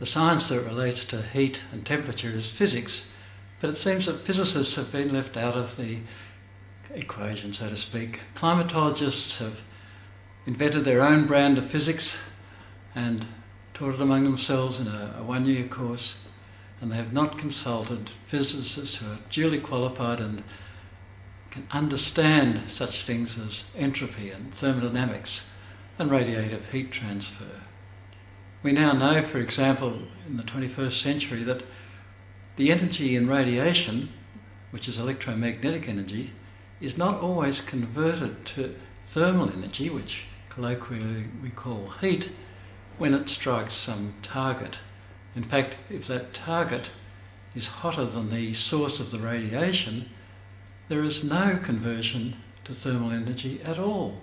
the science that relates to heat and temperature is physics, but it seems that physicists have been left out of the equation, so to speak. Climatologists have invented their own brand of physics and taught it among themselves in a one-year course, and they have not consulted physicists who are duly qualified and can understand such things as entropy and thermodynamics and radiative heat transfer. We now know, for example, in the 21st century, that the energy in radiation, which is electromagnetic energy, is not always converted to thermal energy, which colloquially we call heat, when it strikes some target. In fact, if that target is hotter than the source of the radiation, there is no conversion to thermal energy at all.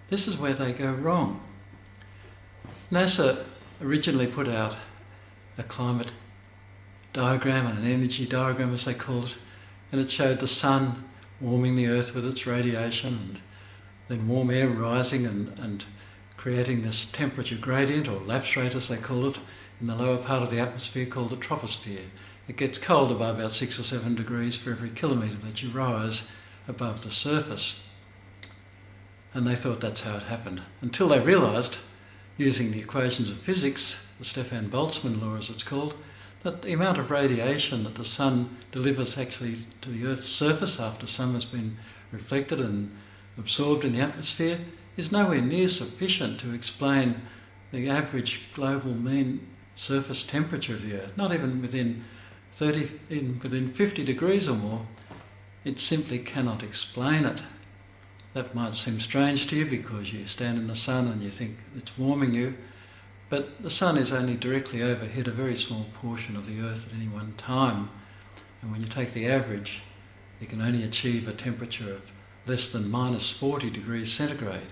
This is where they go wrong. NASA originally put out a climate diagram, and an energy diagram as they called it, and it showed the sun warming the earth with its radiation, and then warm air rising and creating this temperature gradient, or lapse rate as they call it, in the lower part of the atmosphere called the troposphere. It gets colder by about 6 or 7 degrees for every kilometre that you rise above the surface. And they thought that's how it happened, until they realised, using the equations of physics, the Stefan Boltzmann law as it's called, that the amount of radiation that the sun delivers actually to the Earth's surface after sun has been reflected and absorbed in the atmosphere is nowhere near sufficient to explain the average global mean surface temperature of the Earth, not even within 50 degrees or more. It simply cannot explain it. That might seem strange to you because you stand in the sun and you think it's warming you, but the sun is only directly overhead a very small portion of the Earth at any one time, and when you take the average, you can only achieve a temperature of less than minus 40 degrees centigrade.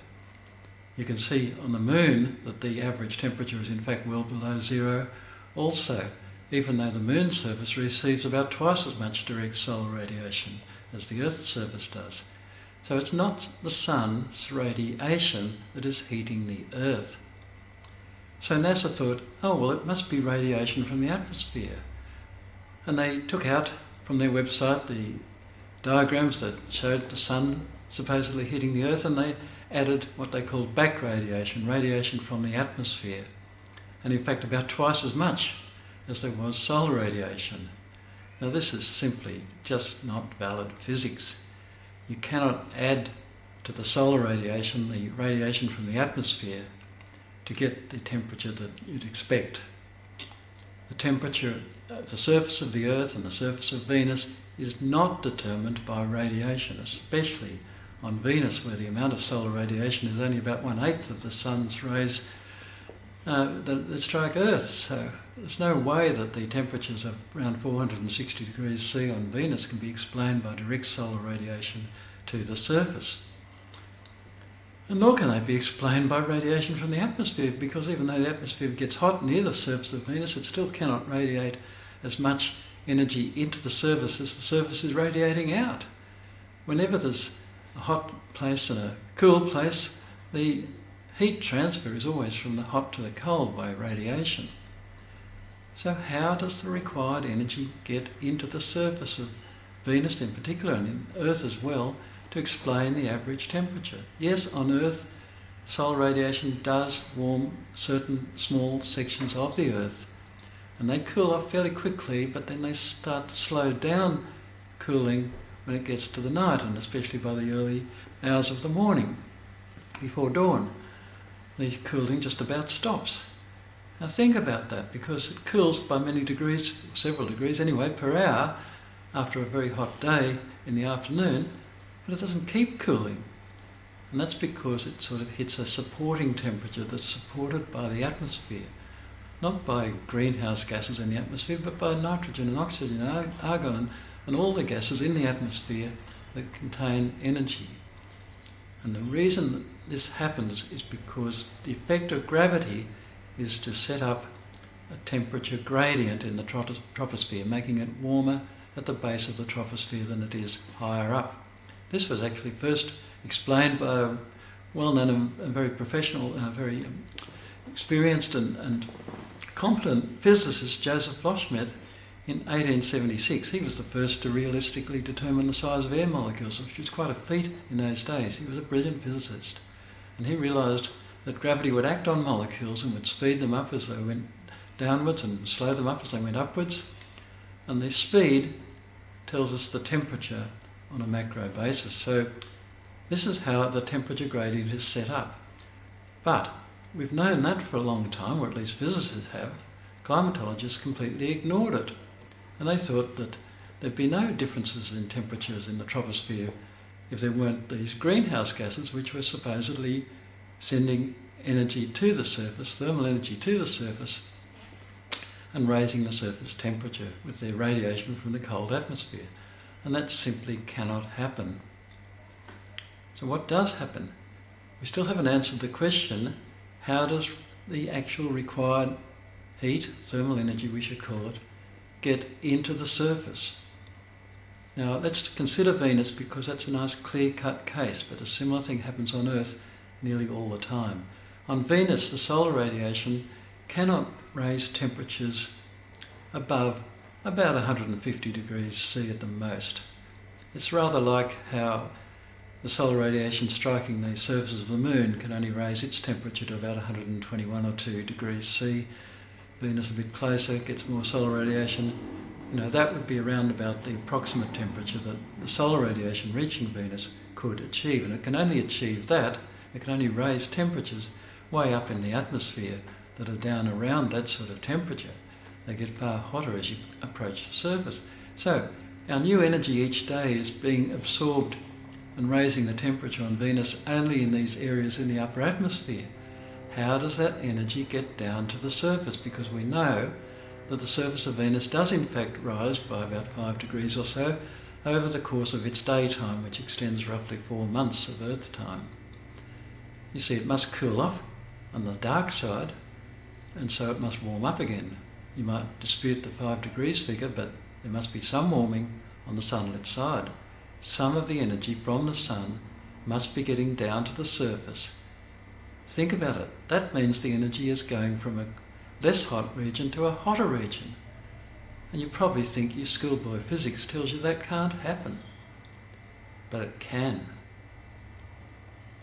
You can see on the moon that the average temperature is in fact well below zero also, even though the moon's surface receives about twice as much direct solar radiation as the Earth's surface does. So it's not the sun's radiation that is heating the Earth. So NASA thought, oh well, it must be radiation from the atmosphere. And they took out from their website the diagrams that showed the sun supposedly hitting the Earth, and they added what they called back radiation, radiation from the atmosphere. And in fact about twice as much as there was solar radiation. Now this is simply just not valid physics. You cannot add to the solar radiation the radiation from the atmosphere to get the temperature that you'd expect. The temperature of the surface of the Earth and the surface of Venus is not determined by radiation, especially on Venus, where the amount of solar radiation is only about 1/8 of the sun's rays that strike Earth. So there's no way that the temperatures of around 460 degrees C on Venus can be explained by direct solar radiation to the surface. And nor can they be explained by radiation from the atmosphere, because even though the atmosphere gets hot near the surface of Venus, it still cannot radiate as much energy into the surface as the surface is radiating out. Whenever there's a hot place and a cool place, the heat transfer is always from the hot to the cold by radiation. So how does the required energy get into the surface of Venus in particular, and in Earth as well, to explain the average temperature? Yes, on Earth, solar radiation does warm certain small sections of the Earth, and they cool off fairly quickly, but then they start to slow down cooling when it gets to the night, and especially by the early hours of the morning, before dawn. The cooling just about stops. Now think about that, because it cools by many degrees, several degrees anyway, per hour after a very hot day in the afternoon, but it doesn't keep cooling. And that's because it sort of hits a supporting temperature that's supported by the atmosphere. Not by greenhouse gases in the atmosphere, but by nitrogen and oxygen and argon and all the gases in the atmosphere that contain energy. And the reason that this happens is because the effect of gravity is to set up a temperature gradient in the troposphere, making it warmer at the base of the troposphere than it is higher up. This was actually first explained by a well-known and very professional, very experienced and competent physicist Joseph Loschmidt, in 1876, he was the first to realistically determine the size of air molecules, which was quite a feat in those days. He was a brilliant physicist. And he realised that gravity would act on molecules and would speed them up as they went downwards and slow them up as they went upwards. And the speed tells us the temperature on a macro basis. So this is how the temperature gradient is set up. But we've known that for a long time, or at least physicists have. Climatologists completely ignored it. And they thought that there'd be no differences in temperatures in the troposphere if there weren't these greenhouse gases which were supposedly sending energy to the surface, thermal energy to the surface, and raising the surface temperature with their radiation from the cold atmosphere. And that simply cannot happen. So what does happen? We still haven't answered the question, how does the actual required heat, thermal energy we should call it, get into the surface? Now let's consider Venus, because that's a nice clear-cut case, but a similar thing happens on Earth nearly all the time. On Venus, the solar radiation cannot raise temperatures above about 150 degrees C at the most. It's rather like how the solar radiation striking the surface of the Moon can only raise its temperature to about 121 or 2 degrees C. Venus a bit closer, gets more solar radiation. That would be around about the approximate temperature that the solar radiation reaching Venus could achieve. And it can only achieve that, it can only raise temperatures way up in the atmosphere that are down around that sort of temperature. They get far hotter as you approach the surface. So our new energy each day is being absorbed and raising the temperature on Venus only in these areas in the upper atmosphere. How does that energy get down to the surface? Because we know that the surface of Venus does in fact rise by about 5 degrees or so over the course of its daytime, which extends roughly 4 months of Earth time. You see, it must cool off on the dark side, and so it must warm up again. You might dispute the 5 degrees figure, but there must be some warming on the sunlit side. Some of the energy from the sun must be getting down to the surface. Think about it. That means the energy is going from a less hot region to a hotter region. And you probably think your schoolboy physics tells you that can't happen. But it can.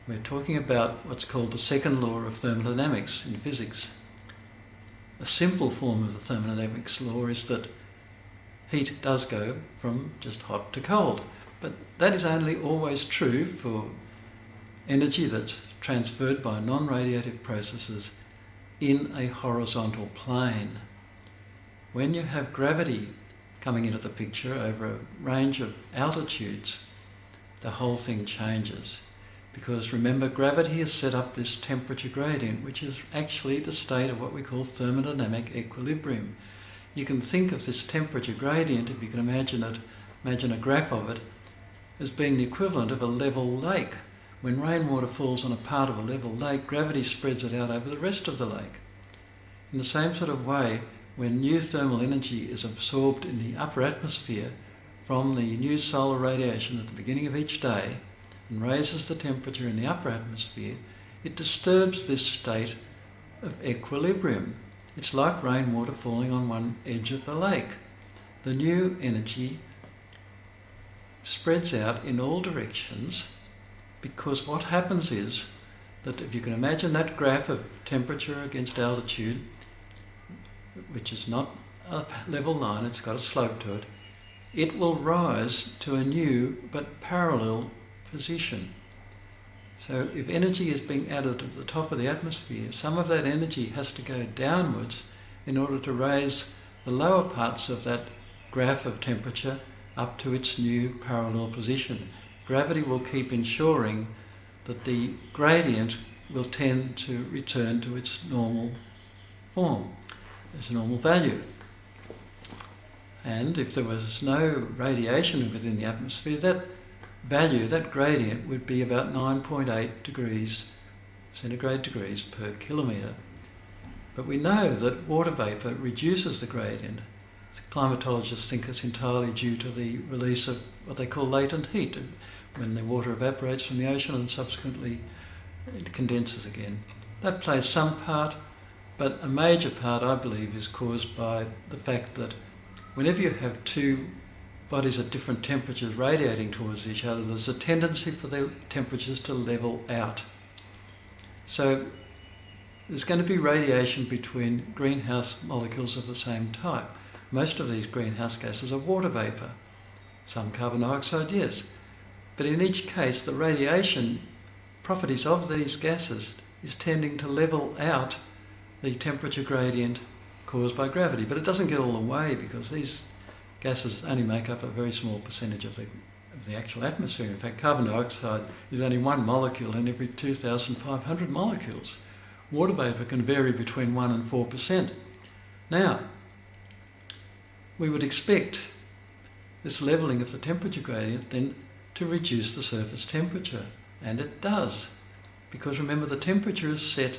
We're talking about what's called the second law of thermodynamics in physics. A simple form of the thermodynamics law is that heat does go from just hot to cold. But that is only always true for energy that's transferred by non-radiative processes in a horizontal plane. When you have gravity coming into the picture over a range of altitudes, the whole thing changes. Because remember, gravity has set up this temperature gradient, which is actually the state of what we call thermodynamic equilibrium. You can think of this temperature gradient, if you can imagine a graph of it, as being the equivalent of a level lake. When rainwater falls on a part of a level lake, gravity spreads it out over the rest of the lake. In the same sort of way, when new thermal energy is absorbed in the upper atmosphere from the new solar radiation at the beginning of each day and raises the temperature in the upper atmosphere, it disturbs this state of equilibrium. It's like rainwater falling on one edge of the lake. The new energy spreads out in all directions, because what happens is that if you can imagine that graph of temperature against altitude, which is not a level line, it's got a slope to it, it will rise to a new but parallel position. So if energy is being added to the top of the atmosphere, some of that energy has to go downwards in order to raise the lower parts of that graph of temperature up to its new parallel position. Gravity will keep ensuring that the gradient will tend to return to its normal form, its normal value. And if there was no radiation within the atmosphere, that value, that gradient, would be about 9.8 centigrade degrees per kilometre. But we know that water vapour reduces the gradient. Climatologists think it's entirely due to the release of what they call latent heat, when the water evaporates from the ocean and subsequently it condenses again. That plays some part, But a major part, I believe, is caused by the fact that whenever you have two bodies at different temperatures radiating towards each other, there's a tendency for their temperatures to level out. So there's going to be radiation between greenhouse molecules of the same type. Most of these greenhouse gases are water vapour, some carbon dioxide, yes. But in each case, the radiation properties of these gases is tending to level out the temperature gradient caused by gravity. But it doesn't get all the way, because these gases only make up a very small percentage of the actual atmosphere. In fact, carbon dioxide is only one molecule in every 2,500 molecules. Water vapour can vary between 1 and 4%. Now, we would expect this levelling of the temperature gradient then to reduce the surface temperature, and it does, because remember, the temperature is set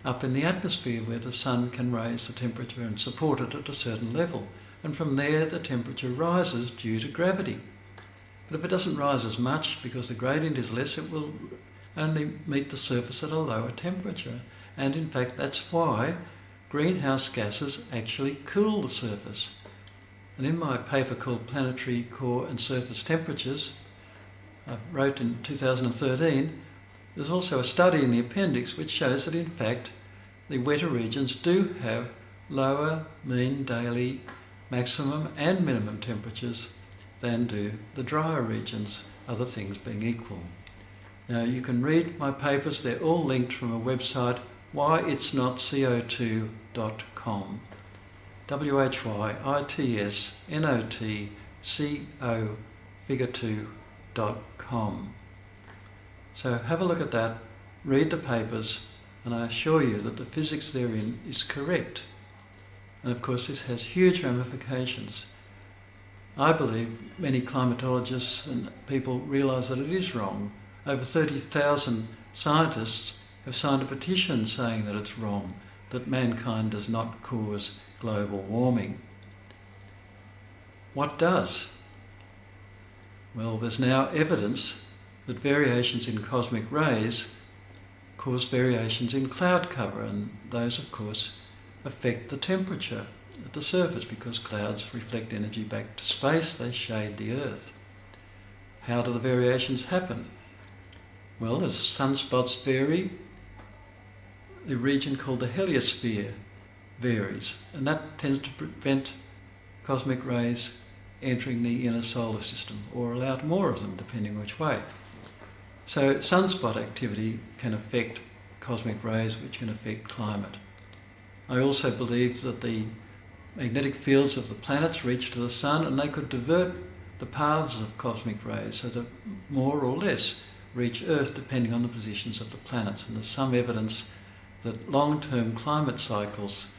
up in the atmosphere where the sun can raise the temperature and support it at a certain level, and from there the temperature rises due to gravity. But if it doesn't rise as much because the gradient is less, it will only meet the surface at a lower temperature, and in fact that's why greenhouse gases actually cool the surface. And in my paper called Planetary Core and Surface Temperatures, I wrote in 2013, there's also a study in the appendix which shows that in fact the wetter regions do have lower mean daily maximum and minimum temperatures than do the drier regions, other things being equal. Now you can read my papers, they're all linked from a website, whyitsnotco2.com. whyitsnotco figure2.com. So have a look at that, read the papers, and I assure you that the physics therein is correct. And of course this has huge ramifications. I believe many climatologists and people realise that it is wrong. Over 30,000 scientists have signed a petition saying that it's wrong, that mankind does not cause global warming. What does? Well, there's now evidence that variations in cosmic rays cause variations in cloud cover, and those, of course, affect the temperature at the surface because clouds reflect energy back to space, they shade the Earth. How do the variations happen? Well, as sunspots vary, the region called the heliosphere varies, and that tends to prevent cosmic rays entering the inner solar system, or allow more of them, depending which way. So sunspot activity can affect cosmic rays, which can affect climate. I also believe that the magnetic fields of the planets reach to the sun, and they could divert the paths of cosmic rays so that more or less reach Earth depending on the positions of the planets. And there's some evidence that long-term climate cycles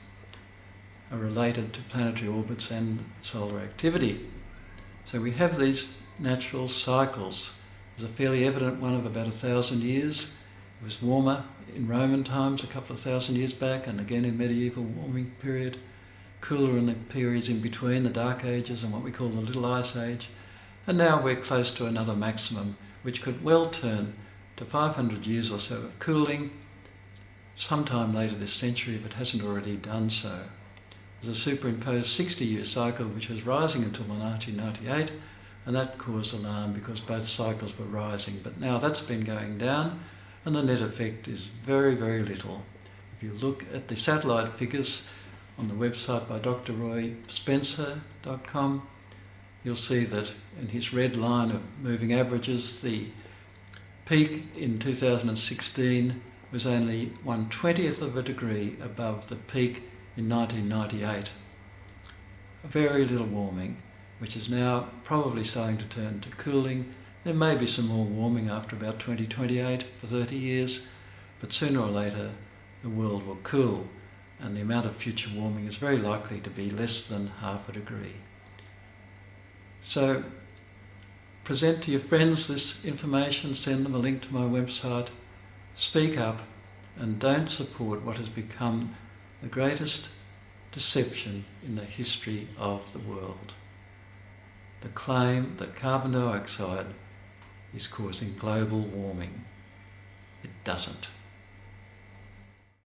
are related to planetary orbits and solar activity. So we have these natural cycles. There's a fairly evident one of about 1,000 years. It was warmer in Roman times a couple of thousand years back, and again in medieval warming period. Cooler in the periods in between, the Dark Ages and what we call the Little Ice Age. And now we're close to another maximum, which could well turn to 500 years or so of cooling sometime later this century if it hasn't already done so. There's a superimposed 60-year cycle which was rising until 1998, and that caused alarm because both cycles were rising. But now that's been going down, and the net effect is very, very little. If you look at the satellite figures on the website by drroyspencer.com, you'll see that in his red line of moving averages, the peak in 2016 was only 1/20th of a degree above the peak in 1998. Very little warming, which is now probably starting to turn to cooling. There may be some more warming after about 2028 for 30 years, but sooner or later the world will cool, and the amount of future warming is very likely to be less than half a degree. So present to your friends this information, send them a link to my website, speak up, and don't support what has become the greatest deception in the history of the world. The claim that carbon dioxide is causing global warming. It doesn't.